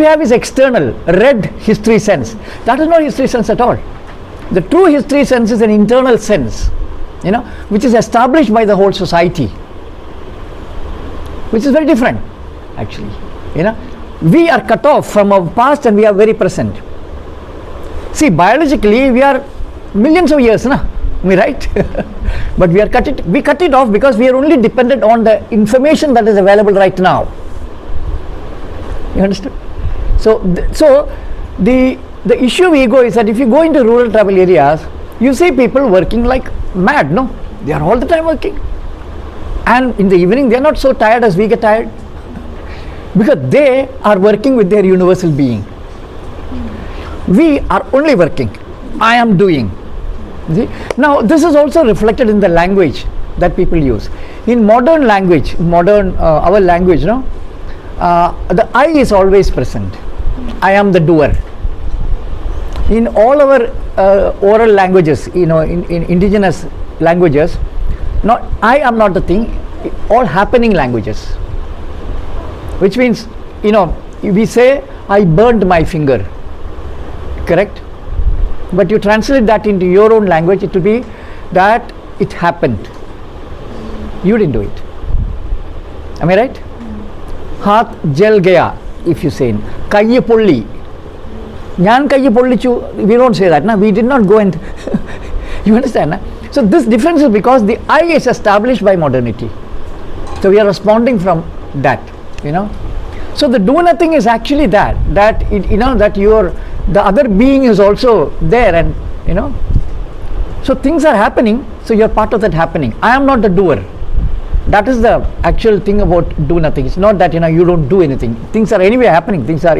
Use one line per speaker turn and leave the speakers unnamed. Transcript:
we have is external, red history sense. That is not history sense at all. The true history sense is an internal sense, which is established by the whole society, which is very different actually. We are cut off from our past and we are very present. See, biologically we are millions of years, am I right? But we cut it off because we are only dependent on the information that is available right now. You understand? So the issue of ego is that if you go into rural tribal areas, you see people working like mad, no? They are all the time working. And in the evening, they are not so tired as we get tired. Because they are working with their universal being. We are only working. I am doing. See? Now, this is also reflected in the language that people use. In modern language, our language, the I is always present. I am the doer. In all our oral languages, in indigenous languages, I am not the thing, all happening languages. Which means, we say, I burned my finger, correct? But you translate that into your own language, it will be that it happened. You didn't do it. Am I right? Haath jal gaya, if you say. Kayye polli. Njan kayye pollichu, we don't say that. We did not go and... You understand? So this difference is because the I is established by modernity. So we are responding from that. So the do nothing is actually that the other being is also there, and so things are happening, so you are part of that happening. I am not the doer. That is the actual thing about do nothing. It's not that you don't do anything. Things are anyway happening. Things are